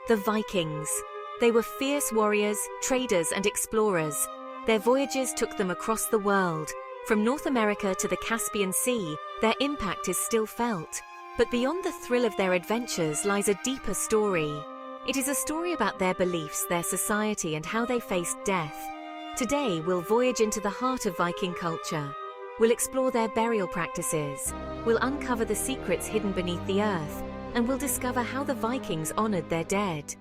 The Vikings. They were fierce warriors, traders, and explorers. Their voyages took them across the world. From North America to the Caspian Sea, their impact is still felt. But beyond the thrill of their adventures lies a deeper story. It is a story about their beliefs, their society, and how they faced death. Today, we'll voyage into the heart of Viking culture. We'll explore their burial practices. We'll uncover the secrets hidden beneath the earth. And we'll discover how the Vikings honored their dead.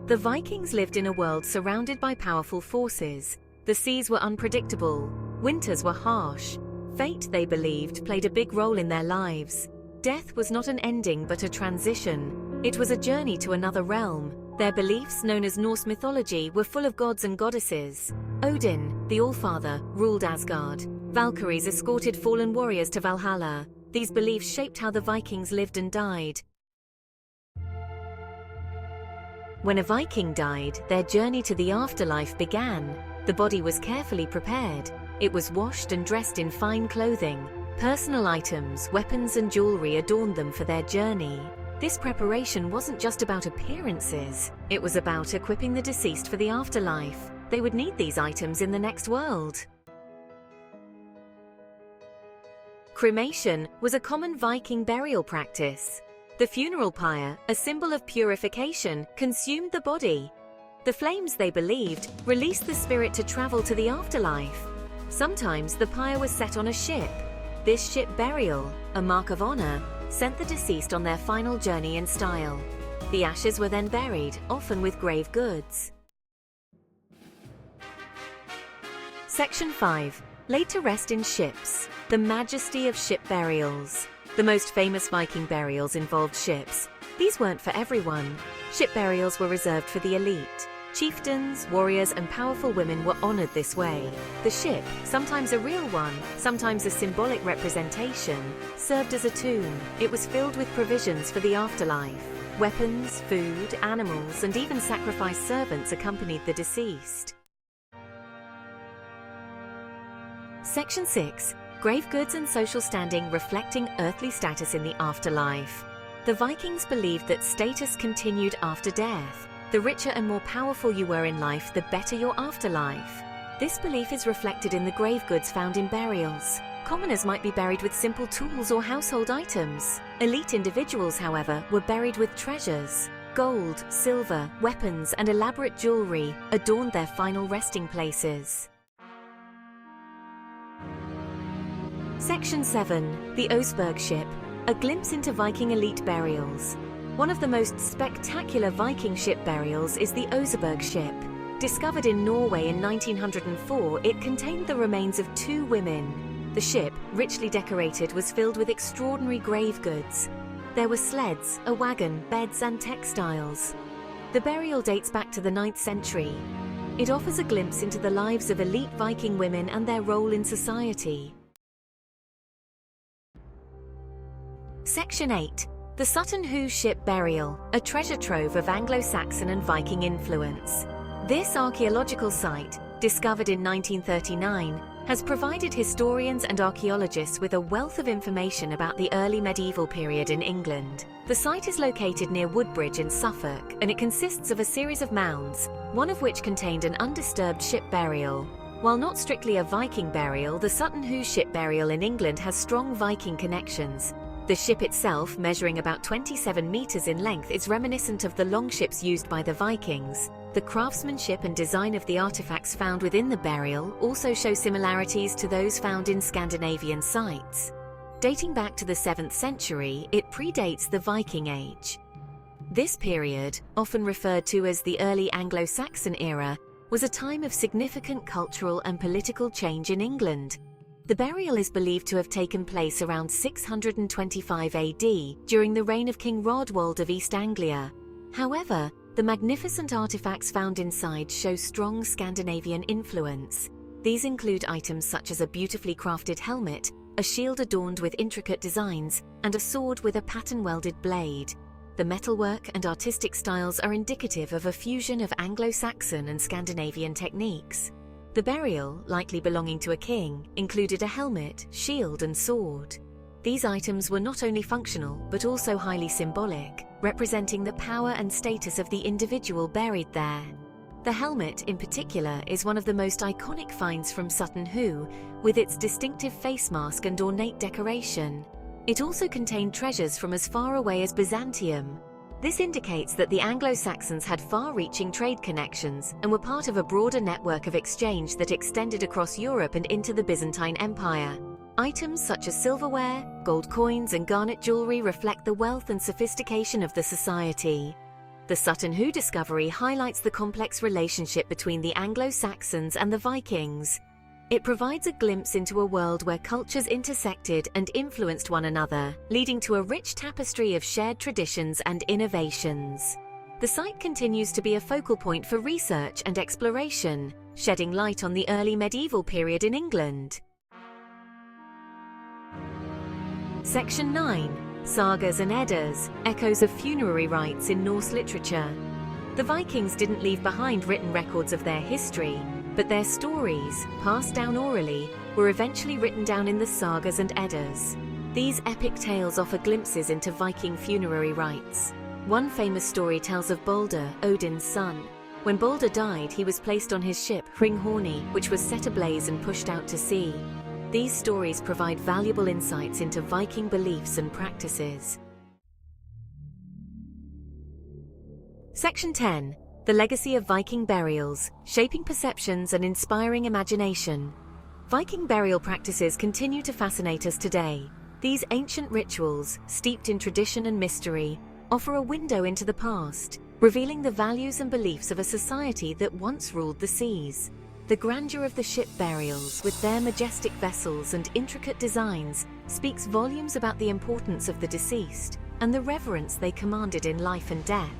The Vikings lived in a world surrounded by powerful forces. The seas were unpredictable. Winters were harsh. Fate, they believed, played a big role in their lives. Death was not an ending but a transition. It was a journey to another realm. Their beliefs, known as Norse mythology, were full of gods and goddesses. Odin, the Allfather, ruled Asgard. Valkyries escorted fallen warriors to Valhalla. These beliefs shaped how the Vikings lived and died. When a Viking died, their journey to the afterlife began. The body was carefully prepared. It was washed and dressed in fine clothing. Personal items, weapons, and jewelry adorned them for their journey. This preparation wasn't just about appearances. It was about equipping the deceased for the afterlife. They would need these items in the next world. Cremation was a common Viking burial practice. The funeral pyre, a symbol of purification, consumed the body. The flames, they believed, released the spirit to travel to the afterlife. Sometimes the pyre was set on a ship. This ship burial, a mark of honor, sent the deceased on their final journey in style. The ashes were then buried, often with grave goods. Section 5. Laid to rest in ships. The majesty of ship burials. The most famous Viking burials involved ships. These weren't for everyone. Ship burials were reserved for the elite. Chieftains, warriors, and powerful women were honored this way. The ship, sometimes a real one, sometimes a symbolic representation, served as a tomb. It was filled with provisions for the afterlife. Weapons, food, animals, and even sacrificed servants accompanied the deceased. Section 6. Grave goods and social standing reflecting earthly status in the afterlife. The Vikings believed that status continued after death. The richer and more powerful you were in life, the better your afterlife. This belief is reflected in the grave goods found in burials. Commoners might be buried with simple tools or household items. Elite individuals, however, were buried with treasures. Gold, silver, weapons, and elaborate jewelry adorned their final resting places. Section 7. The Oseberg Ship. A glimpse into Viking elite burials. One of the most spectacular Viking ship burials is the Oseberg ship. Discovered in Norway in 1904, it contained the remains of 2 women. The ship, richly decorated, was filled with extraordinary grave goods. There were sleds, a wagon, beds, and textiles. The burial dates back to the 9th century. It offers a glimpse into the lives of elite Viking women and their role in society. Section 8. The Sutton Hoo Ship Burial, a treasure trove of Anglo-Saxon and Viking influence. This archaeological site, discovered in 1939, has provided historians and archaeologists with a wealth of information about the early medieval period in England. The site is located near Woodbridge in Suffolk, and it consists of a series of mounds, one of which contained an undisturbed ship burial. While not strictly a Viking burial, the Sutton Hoo Ship Burial in England has strong Viking connections. The ship itself, measuring about 27 meters in length, is reminiscent of the longships used by the Vikings. The craftsmanship and design of the artifacts found within the burial also show similarities to those found in Scandinavian sites. Dating back to the 7th century, it predates the Viking Age. This period, often referred to as the early Anglo-Saxon era, was a time of significant cultural and political change in England. The burial is believed to have taken place around 625 AD during the reign of King Rodwald of East Anglia. However, the magnificent artifacts found inside show strong Scandinavian influence. These include items such as a beautifully crafted helmet, a shield adorned with intricate designs, and a sword with a pattern-welded blade. The metalwork and artistic styles are indicative of a fusion of Anglo-Saxon and Scandinavian techniques. The burial, likely belonging to a king, included a helmet, shield, and sword. These items were not only functional but also highly symbolic, representing the power and status of the individual buried there. The helmet, in particular, is one of the most iconic finds from Sutton Hoo, with its distinctive face mask and ornate decoration. It also contained treasures from as far away as Byzantium. This indicates that the Anglo-Saxons had far-reaching trade connections and were part of a broader network of exchange that extended across Europe and into the Byzantine Empire. Items such as silverware, gold coins, and garnet jewelry reflect the wealth and sophistication of the society. The Sutton Hoo discovery highlights the complex relationship between the Anglo-Saxons and the Vikings. It provides a glimpse into a world where cultures intersected and influenced one another, leading to a rich tapestry of shared traditions and innovations. The site continues to be a focal point for research and exploration, shedding light on the early medieval period in England. Section 9. Sagas and Eddas, echoes of funerary rites in Norse literature. The Vikings didn't leave behind written records of their history, but their stories, passed down orally, were eventually written down in the sagas and Eddas. These epic tales offer glimpses into Viking funerary rites. One famous story tells of Balder, Odin's son. When Balder died, he was placed on his ship, Hringhorni, which was set ablaze and pushed out to sea. These stories provide valuable insights into Viking beliefs and practices. Section 10. The legacy of Viking burials, shaping perceptions and inspiring imagination. Viking burial practices continue to fascinate us today. These ancient rituals, steeped in tradition and mystery, offer a window into the past, revealing the values and beliefs of a society that once ruled the seas. The grandeur of the ship burials, with their majestic vessels and intricate designs, speaks volumes about the importance of the deceased and the reverence they commanded in life and death.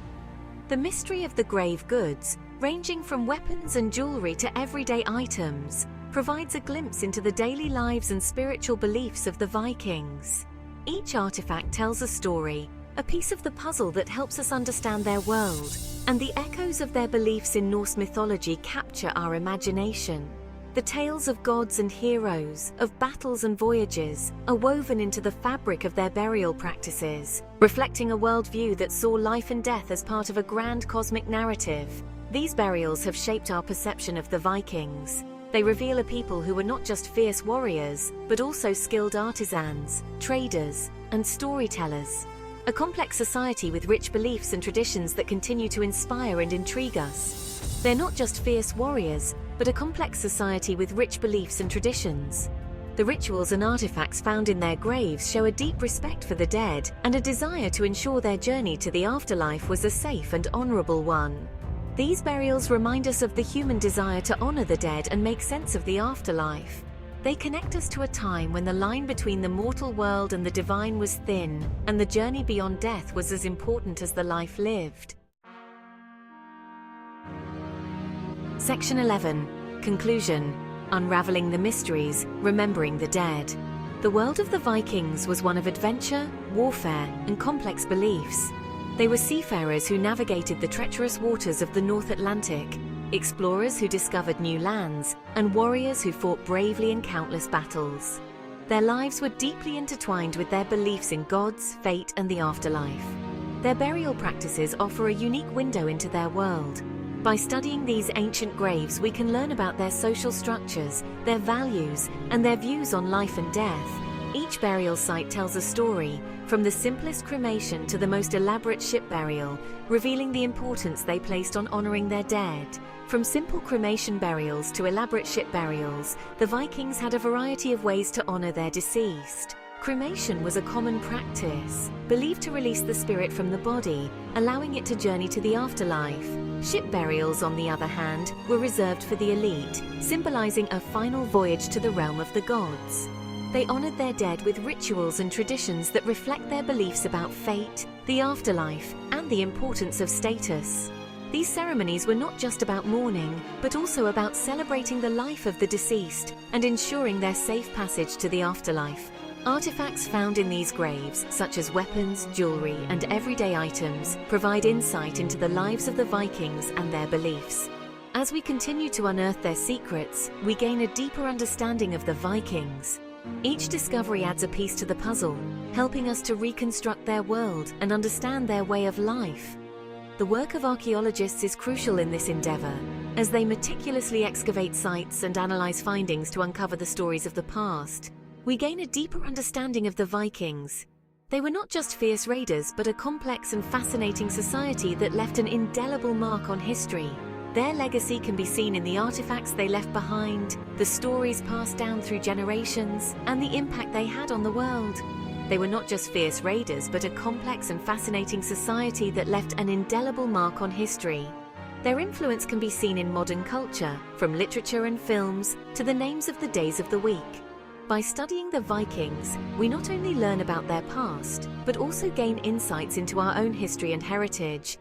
The mystery of the grave goods, ranging from weapons and jewelry to everyday items, provides a glimpse into the daily lives and spiritual beliefs of the Vikings. Each artifact tells a story, a piece of the puzzle that helps us understand their world, and the echoes of their beliefs in Norse mythology capture our imagination. The tales of gods and heroes, of battles and voyages, are woven into the fabric of their burial practices, reflecting a worldview that saw life and death as part of a grand cosmic narrative. These burials have shaped our perception of the Vikings. They reveal a people who were not just fierce warriors, but also skilled artisans, traders, and storytellers. A complex society with rich beliefs and traditions that continue to inspire and intrigue us. They're not just fierce warriors, but a complex society with rich beliefs and traditions. The rituals and artifacts found in their graves show a deep respect for the dead and a desire to ensure their journey to the afterlife was a safe and honorable one. These burials remind us of the human desire to honor the dead and make sense of the afterlife. They connect us to a time when the line between the mortal world and the divine was thin, and the journey beyond death was as important as the life lived. Section 11. Conclusion. Unraveling the mysteries, remembering the dead. The world of the Vikings was one of adventure, warfare, and complex beliefs. They were seafarers who navigated the treacherous waters of the North Atlantic, explorers who discovered new lands, and warriors who fought bravely in countless battles. Their lives were deeply intertwined with their beliefs in gods, fate, and the afterlife. Their burial practices offer a unique window into their world. By studying these ancient graves, we can learn about their social structures, their values, and their views on life and death. Each burial site tells a story, from the simplest cremation to the most elaborate ship burial, revealing the importance they placed on honoring their dead. From simple cremation burials to elaborate ship burials, the Vikings had a variety of ways to honor their deceased. Cremation was a common practice, believed to release the spirit from the body, allowing it to journey to the afterlife. Ship burials, on the other hand, were reserved for the elite, symbolizing a final voyage to the realm of the gods. They honored their dead with rituals and traditions that reflect their beliefs about fate, the afterlife, and the importance of status. These ceremonies were not just about mourning, but also about celebrating the life of the deceased and ensuring their safe passage to the afterlife. Artifacts found in these graves, such as weapons, jewelry, and everyday items, provide insight into the lives of the Vikings and their beliefs. As we continue to unearth their secrets, we gain a deeper understanding of the Vikings. Each discovery adds a piece to the puzzle, helping us to reconstruct their world and understand their way of life. The work of archaeologists is crucial in this endeavor, as they meticulously excavate sites and analyze findings to uncover the stories of the past. We gain a deeper understanding of the Vikings. They were not just fierce raiders, but a complex and fascinating society that left an indelible mark on history. Their legacy can be seen in the artifacts they left behind, the stories passed down through generations, and the impact they had on the world. They were not just fierce raiders, but a complex and fascinating society that left an indelible mark on history. Their influence can be seen in modern culture, from literature and films to the names of the days of the week. By studying the Vikings, we not only learn about their past, but also gain insights into our own history and heritage.